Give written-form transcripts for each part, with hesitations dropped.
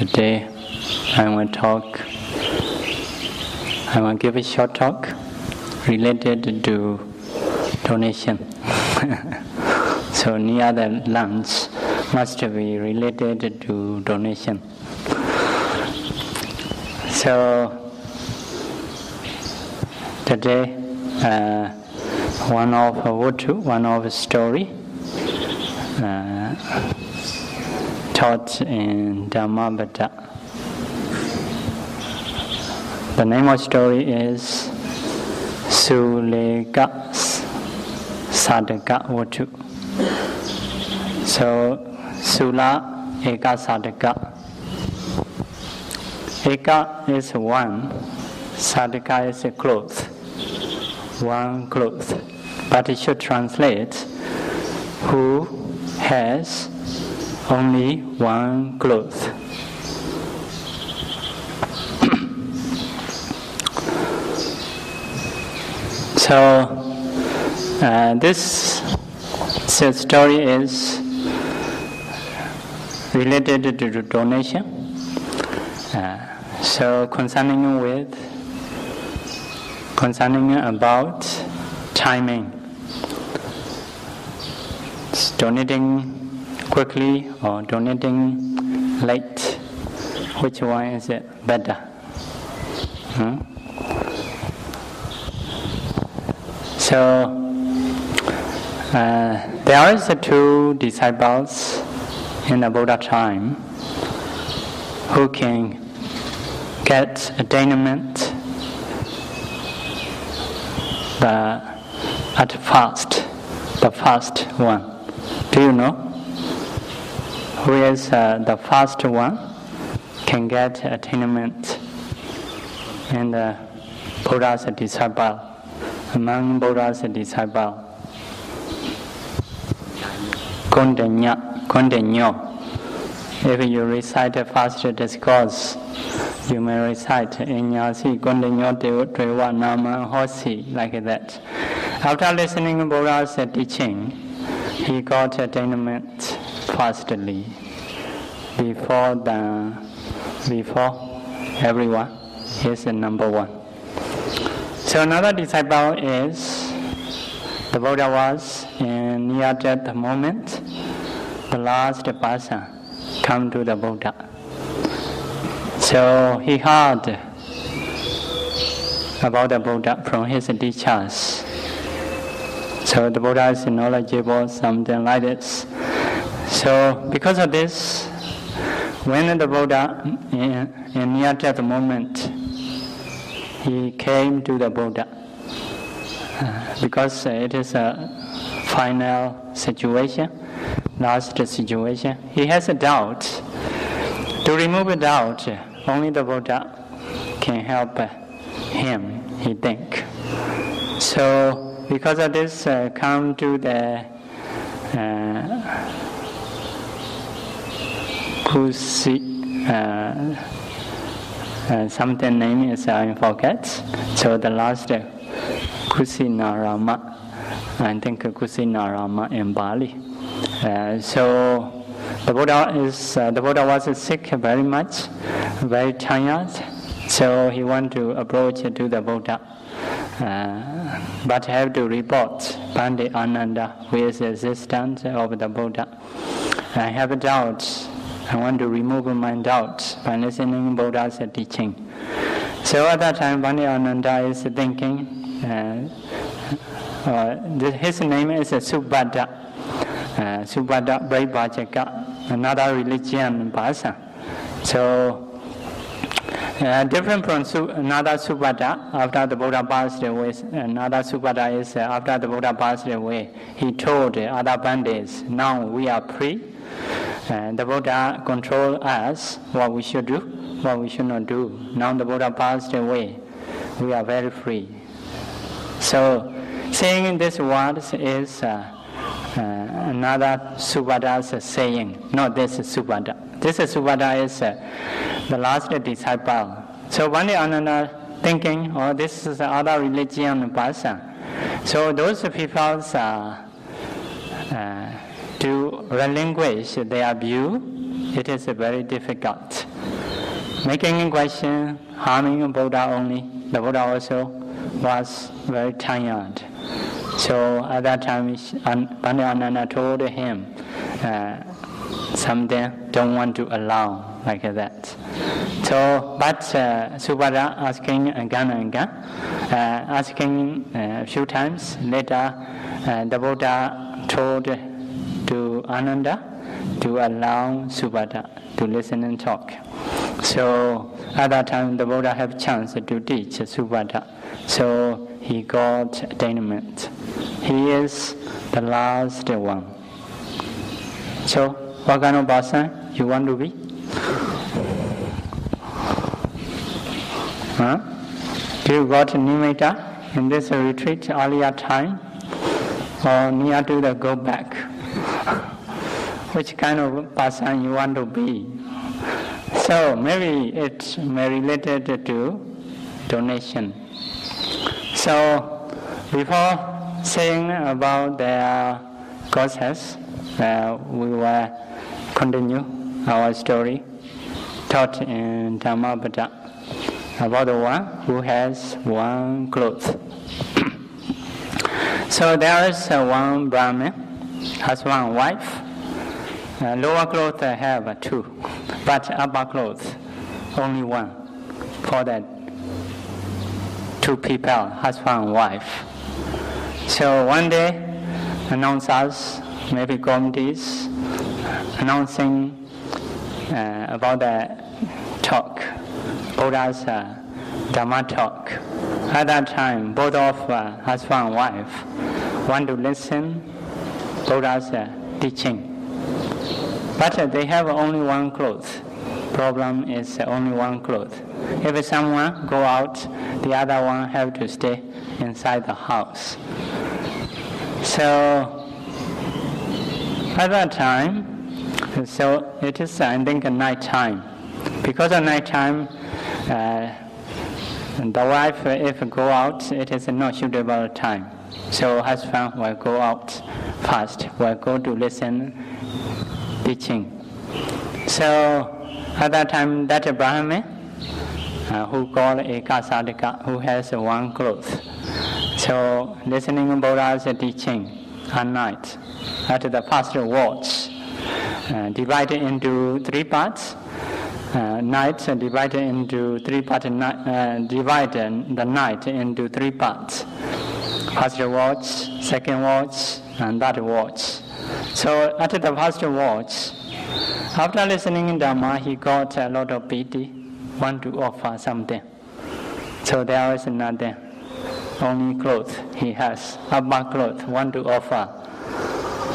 Today I will give a short talk related to donation. So near the lunch must be related to donation. So today one of story taught in Dhammavada. The name of story is Suleka Sadaka Vatu. So Sula Eka Sadaka. Eka is one, Sadaka is a cloth, one cloth. But it should translate who has only one cloth. So this story is related to donation. So concerning about timing, donating quickly or donating late, which one is better? So there are two disciples in the Buddha time who can get attainment at the first one. Do you know who is the first one can get attainment in the Buddha's disciple, among Buddha's disciple? Kondenyo. If you recite the first discourse, you may recite Inyasi Kondenyo Dewa Nama Hosi, like that. After listening to Buddha's teaching, he got attainment firstly, before everyone. He is the number one. So another disciple is, the Buddha was in near-death moment, the last person come to the Buddha. So he heard about the Buddha from his teachers. So the Buddha is knowledgeable, something like this. So because of this, when the Buddha in near-death moment, he came to the Buddha. Because it is a final situation, last situation. He has a doubt. To remove a doubt, only the Buddha can help him, he think. So because of this, come to the Kusi, something name is I forget. So the last Kusinarama, I think Kusinarama in Bali. So the Buddha was sick very much, very tired. So he want to approach to the Buddha, but have to report Bhante Ananda, who is the assistant of the Buddha. I have a doubt. I want to remove my doubt by listening to Buddha's teaching. So at that time, Bhante Ananda is thinking. His name is Subhadda. Subhadda Brahmacharya, another religion person. So different from another Subhadda, after the Buddha passed away, another Subhadda is after the Buddha passed away, he told other Bhantes, now we are free. The Buddha control us, what we should do, what we should not do. Now the Buddha passed away, we are very free. So saying these words is another Subhadda's saying, not this Subhadda. This Subhadda is the last disciple. So Bhante Ananda thinking, oh, this is other religion person. So those people to relinquish their view, it is very difficult. making a question, harming a Buddha only. The Buddha also was very tired. So at that time, Bhante Janakābhivamsa told him something don't want to allow like that. So, but Subhadra asking again and again, asking a few times. Later, the Buddha told to Ananda to allow Subhadra to listen and talk. So at that time, the Buddha had chance to teach Subhadra. So he got attainment. He is the last one. So what kind of person you want to be? Huh? Do you got nimitta in this retreat earlier time? Or near to the go back? Which kind of person you want to be? So maybe it's related to donation. So before saying about their causes, we will continue our story taught in Dhammapada about the one who has one cloth. So there is one Brahmin, has one wife. Lower clothes have two, but upper clothes only one. For that, two people, husband, wife. So one day, announcers, maybe committees, announcing about the talk, Buddha's Dhamma talk. At that time, both of husband and wife want to listen Buddha's teaching. But they have only one cloth. Problem is only one cloth. If someone go out, the other one have to stay inside the house. So at that time, so it is I think night time. Because of night time, the wife if go out, it is not suitable time. So husband will go out first, will go to listen teaching. So at that time, that Brahmin who called a Kasadika, who has one cloth. So listening Buddha's teaching at night, at the first watch, divided into three parts. Night divided into three parts. Divide the night into three parts. First watch, second watch, and third watch. So at the first watch, after listening in Dhamma, he got a lot of pity, want to offer something. So there is nothing, only clothes he has, upper clothes, want to offer.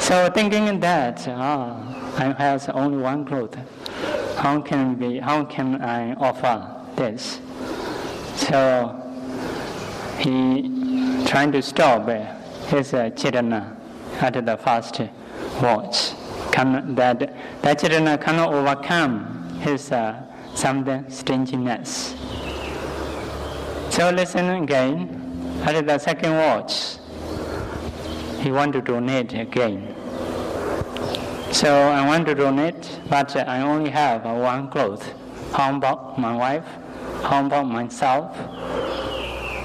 So thinking that, I have only one cloth. How can I offer this? So he trying to stop his Chitana at the first watch. That Chitana cannot overcome his something stinginess. So listen again. At the second watch, he want to donate again. So I want to donate, but I only have one cloth. How about my wife? How about myself?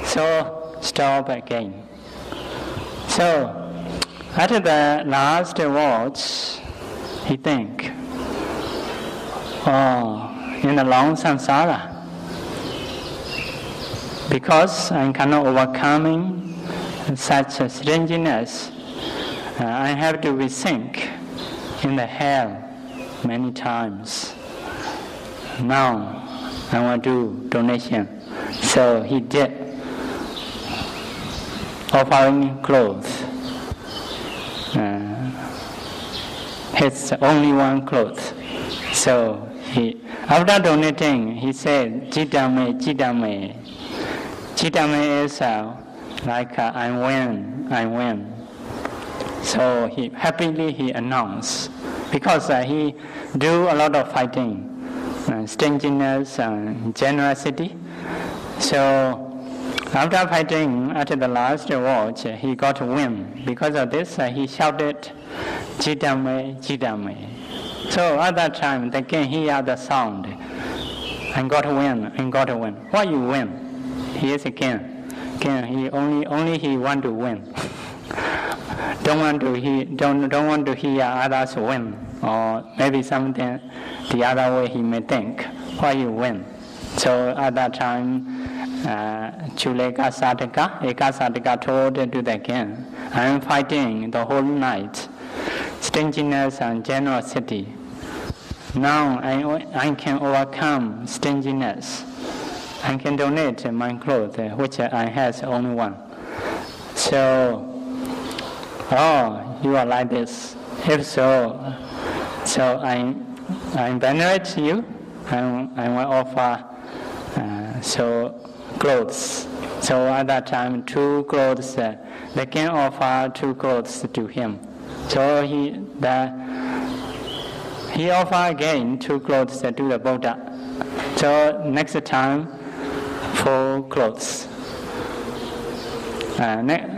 So stop again. So at the last watch, he think, in the long samsara, because I cannot overcoming such a strangeness, I have to be sink in the hell many times. Now I want to do donation. So he did, offering clothes. It's only one cloth. So after donating, he said, "Jitame, jitame." Jitame is like I win. So he happily announced, because he do a lot of fighting, stinginess and generosity. So after fighting at the last watch, he got win. Because of this, he shouted, "Jitame, jitame." So at that time, they can hear the sound. I got to win. What you win? He is a king. He only he want to win. don't want to hear others win, or maybe something the other way he may think. Why you win? So at that time, Chuleka Sataka told to the king, I am fighting the whole night, stinginess and generosity. Now I can overcome stinginess. I can donate my clothes, which I has only one. So, you are like this. If so I venerate you. I will offer clothes. So at that time, 2 clothes. The king offered 2 clothes to him. So he offered again 2 clothes to the Buddha. So next time, 4 clothes.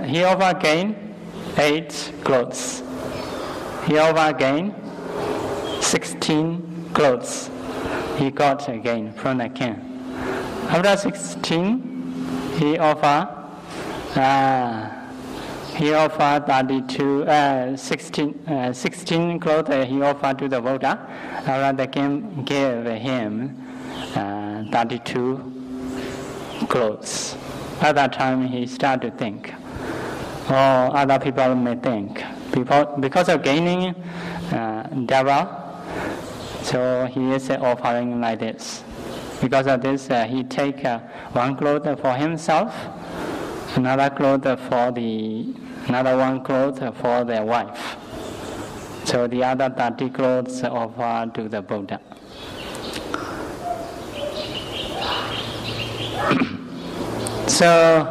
He offered again 8 clothes. He offered again 16 clothes. He got again from the king. After 16, he offered 16 clothes he offered to the Buddha. After the king gave him 32 clothes. At that time, he started to think, other people may think, because of gaining devil, so he is offering like this. Because of this, he take 1 cloth for himself, another one cloth for their wife. So the other 30 clothes offered to the Buddha. So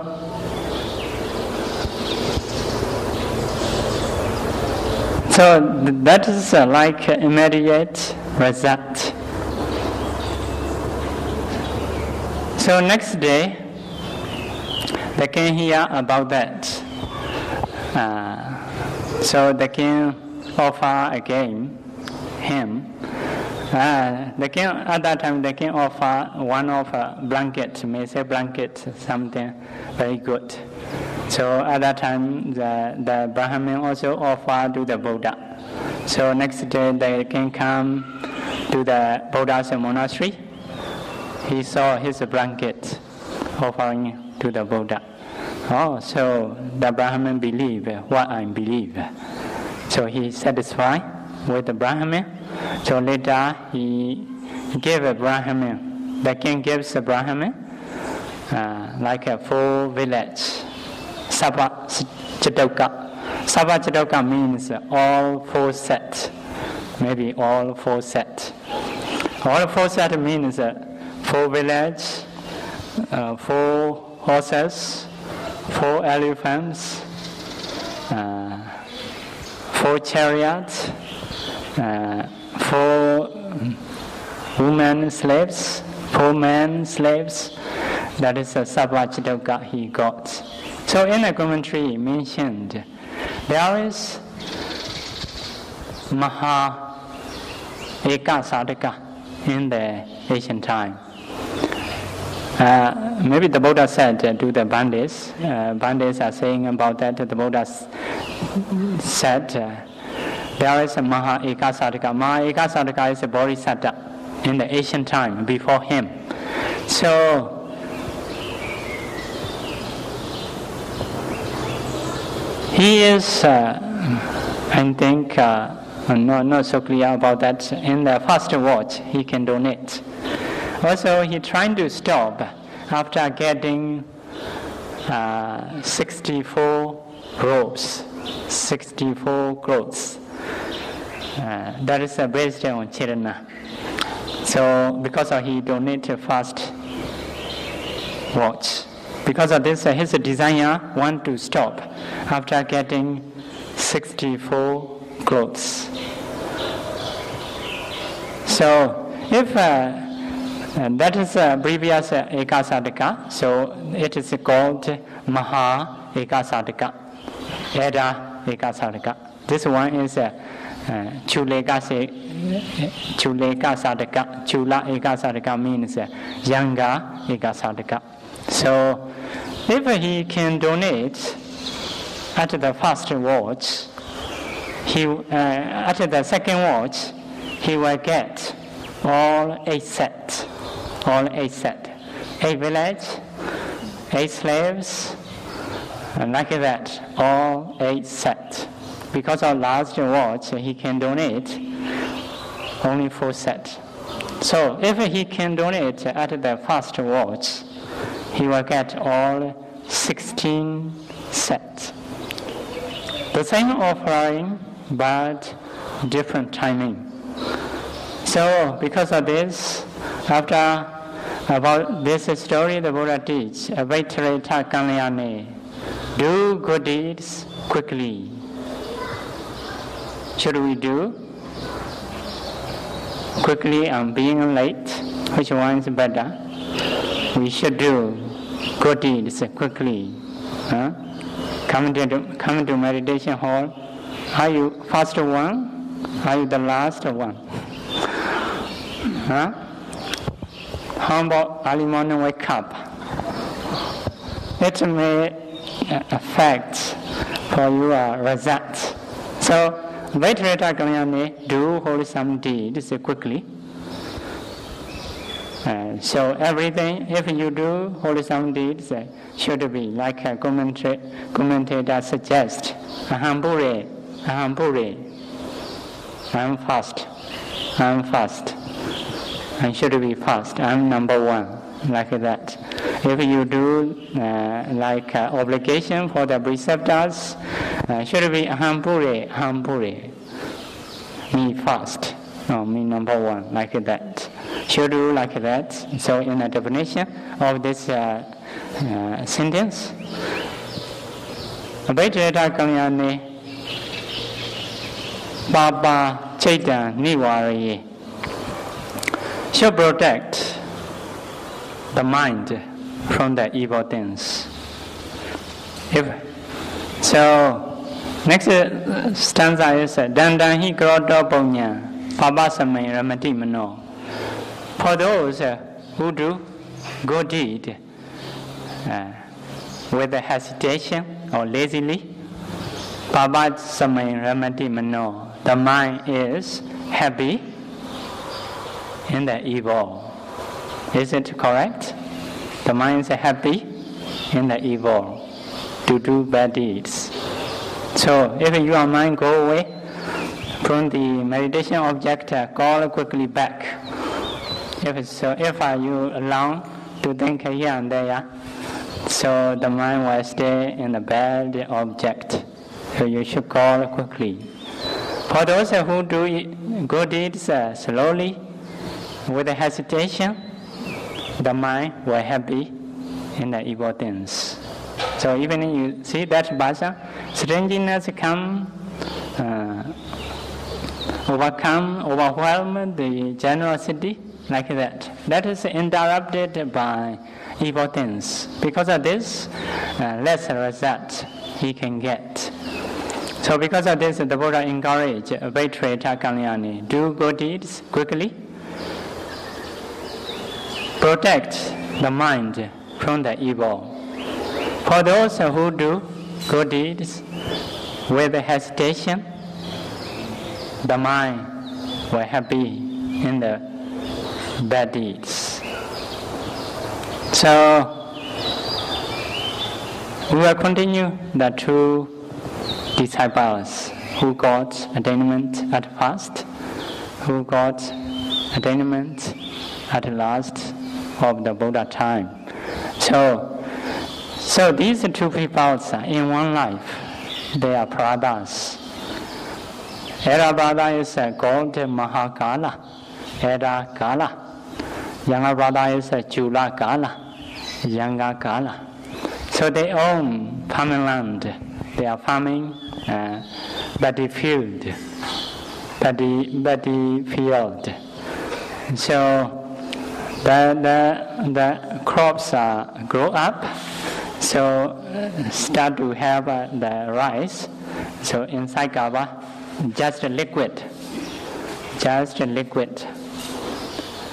that is like immediate result. So next day, the king hear about that. So the king offer again him. The king at that time, the king offer one of a blanket, may say blanket, something very good. So at that time, the Brahmin also offer to the Buddha. So next day, the king come to the Buddha's monastery. He saw his blanket offering to the Buddha. So the Brahmin believe what I believe. So he satisfied with the Brahmin. So later he gave a Brahmin. The king gives a Brahmin like a 4 village. Sabha Chitoka. Sabha Chitoka means all 4 sets. Maybe all 4 sets. All 4 sets means 4 village, 4 horses, 4 elephants, 4 chariots, 4 women slaves, 4 men slaves. That is a Sabha Chitoka he got. So in the commentary mentioned, there is Maha Eka Sadhaka in the ancient time. Maybe the Buddha said to the Bhantes, Bhantes are saying about that, the Buddha said, there is a Maha Eka Sadhaka. Maha Eka Sadhaka is a Bodhisattva in the ancient time before him. So, he is, I think, not so clear about that. In the first watch, he can donate. Also, he trying to stop after getting 64 robes, 64 clothes. That is based on Chirana. So, because he donated first watch. Because of this, his desire want to stop after getting 64 clothes. So, if that is previous Eka Sadhaka, so it is called Maha Eka Sadhaka, Eda Eka Sadhaka. This one is Chula Eka means younger Eka Sadaka. So if he can donate at the first watch, at the second watch, he will get all 8 sets. 8 village, 8 slaves, and like that, all 8 sets. Because of last watch, he can donate only 4 sets. So if he can donate at the first watch, he will get all 16 sets. The same offering, but different timing. So because of this, after about this story, the Buddha teaches, Avaitareta Kalyane, do good deeds quickly. Should we do quickly and being late? Which one is better? We should do good deeds quickly. Come to meditation hall. Are you first one? Are you the last one? How about early morning wake up? It may affect for your result. So, Vaitareta Kalyane, do wholesome deeds quickly. So everything, if you do wholesome deeds, should be like a commentator suggests. I'm fast. I should be fast. I'm number 1, like that. If you do like obligation for the preceptors, should be Hambure, me fast, no, me number 1, like that. Should do like that. So in the definition of this sentence, Vaitareta Kalyane Baba Chaita Niwari should protect the mind from the evil things. So next stanza is Dandanhi Groto Ponya Baba Samay Ramati Mano. For those who do good deed with hesitation or lazily, Baba Samay Ramati Mano, the mind is happy in the evil. Is it correct? The mind is happy in the evil to do bad deeds. So if your mind go away from the meditation object, call quickly back. If you allow to think here and there, so the mind will stay in the bad object. So you should call quickly. For those who do good deeds slowly, with hesitation, the mind will happy in the evil things. So even you see that bhasha, strangeness overwhelm the generosity, like that. That is interrupted by evil things. Because of this, less result he can get. So because of this, the Buddha encouraged Vaitareta Kalyane, do good deeds quickly, protect the mind from the evil. For those who do good deeds with hesitation, the mind will happy in the bad deeds. So we will continue the 2 disciples who got attainment at first, who got attainment at last of the Buddha time. So these 2 people in one life, they are brothers. Elder brother is called Mahakala, Elder Kala. Younger brother is Chula Kala, Younger Kala. So they own farming land. They are farming paddy field. So the crops grow up, so start to have the rice. So inside Kaba, just a liquid.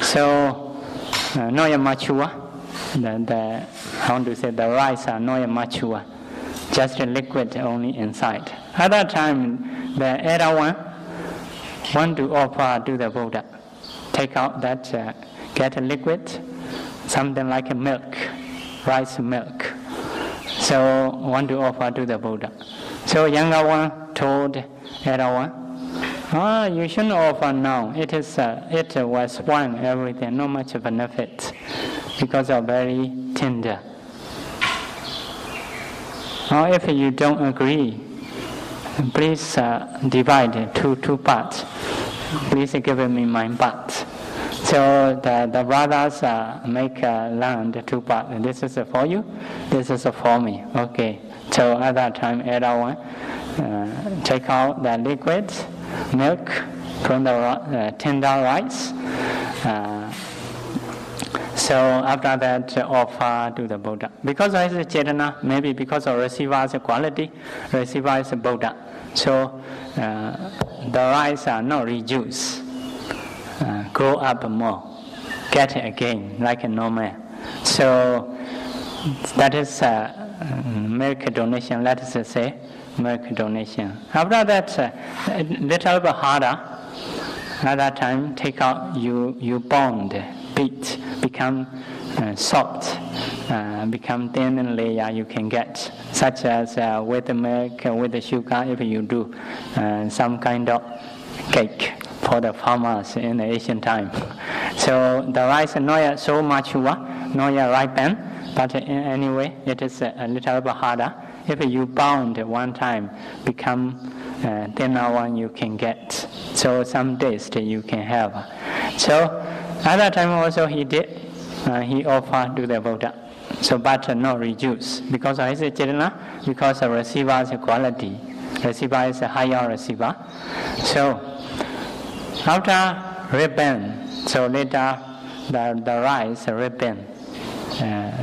So not yet mature. How to say, the rice are not yet mature. Just a liquid only inside. At that time, the elder one want to offer to the Buddha. Take out that, get a liquid, something like a milk, rice milk. So want to offer to the Buddha. So younger one told elder one, you shouldn't offer now. It was spoiled everything, not much of benefit, because of very tender. Or if you don't agree, please divide it to two parts. Please give me my part. So the brothers make land two parts. This is for you, this is for me. Okay. So at that time, elder one take out the liquid milk from the tender rice. So after that, offer to the Buddha. Because of his Chetana, maybe because of receiver's quality, receiver is Buddha. So the rice are not reduced, grow up more, get it again like a normal. So that is milk donation, let us say, milk donation. After that, little bit harder. At that time, take out, you bond, beat, become soft, become thin and layer you can get, such as with the milk, with the sugar, if you do some kind of cake for the farmers in the ancient time. So the rice is not yet so mature, not yet ripened, but anyway, it is a little bit harder. If you bound one time, become thinner one you can get. So some taste you can have. So at that time also he did, he offered to the Buddha. So but not reduced, because of his Chetana, because of receiver's quality. Receiver is a higher receiver. So after ripen, so later the rice ripen,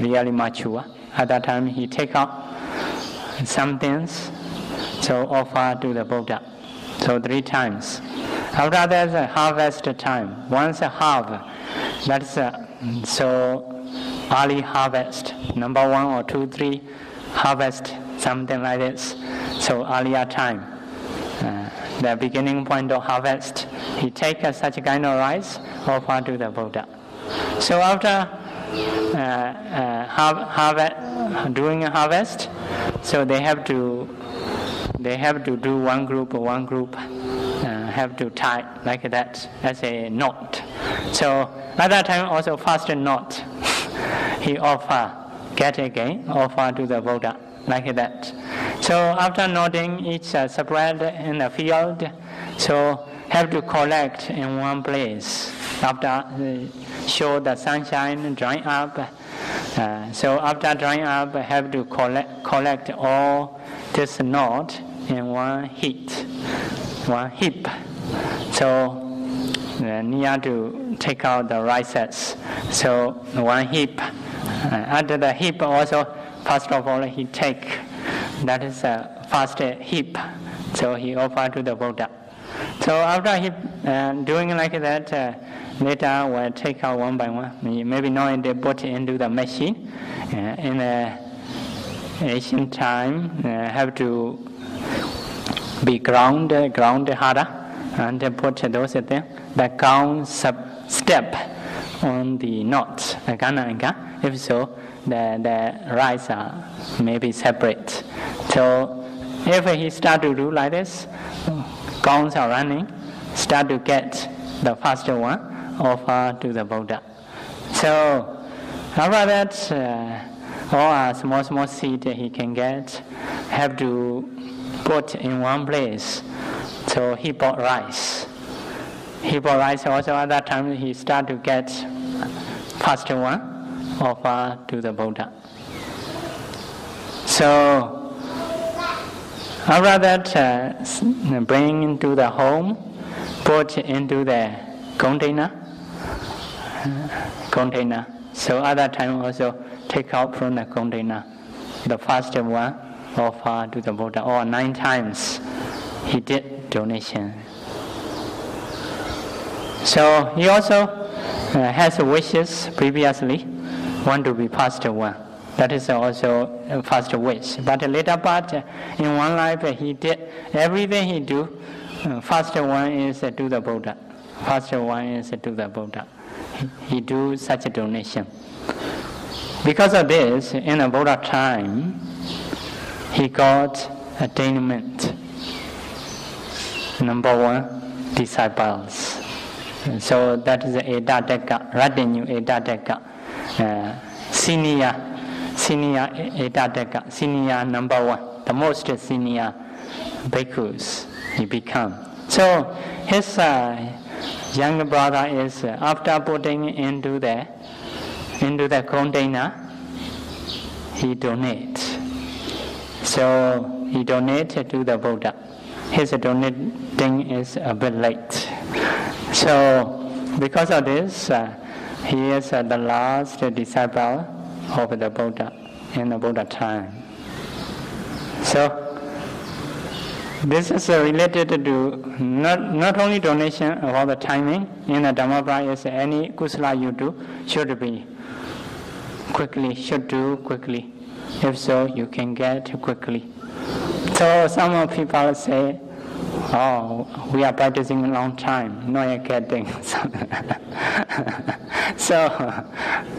really mature. At that time he take out some things, so offer to the Buddha. So 3 times. After that, the harvest time. Once a half, that's so early harvest. Number 1 or 2, 3 harvest, something like this. So earlier time, the beginning point of harvest, he take such kind of rice, offer to the Buddha. So after doing a harvest, so they have to do one group have to tie like that as a knot. So at that time also first knot he offer, get again, offer to the Buddha like that. So after knotting each spread in the field, so have to collect in one place. After show the sunshine drying up, so after drying up have to collect all this knot in one heap. So near to take out the rices. So one heap. Under the heap also, first of all he take, that is first heap. So he offer to the Buddha. So after he doing like that, later we'll take out one by one. Maybe now they put into the machine. In the ancient time, have to be ground harder, and they put those things. The ground step on the knot, if so, the rice are maybe separate. So if he start to do like this, counts are running, start to get the first one, offer to the Buddha. So after that, all small seed he can get, have to put in one place. So he bought rice. Also at that time he start to get first one, offer to the Buddha. So after that, bring into the home, put into the container. So at that time also take out from the container the first one, offer to the Buddha. Or 9 times he did donation. So he also has wishes previously, want to be first one. That is also a first wish. But the later part, in one life, he did everything he do. First one is to the Buddha. First one is to the Buddha. He do such a donation. Because of this, in the Buddha time, he got attainment. Number one, disciples. So that is Edadeka, Radinu Edadeka, senior Edadeka, senior number one, the most senior bhikkhus he become. So his younger brother is after putting into the container, he donates. So he donated to the Buddha. His donating is a bit late. So because of this, he is the last disciple of the Buddha in the Buddha time. So this is related to not only donation about the timing. In the Dhammapada is any kusala you do should be quickly, should do quickly. If so, you can get quickly. So some people say, oh, we are practicing a long time, not yet getting. So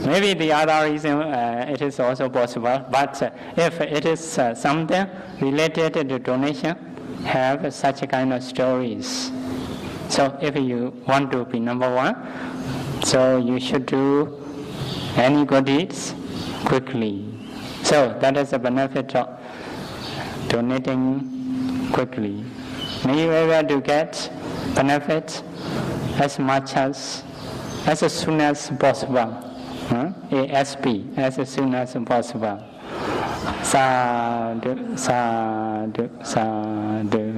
maybe the other reason it is also possible. But if it is something related to donation, have such kind of stories. So if you want to be number one, so you should do any good deeds quickly. So that is the benefit of donating quickly. May you able to get benefit as much as soon as possible. ASP, as soon as possible. Sadhu, sadhu, sadhu.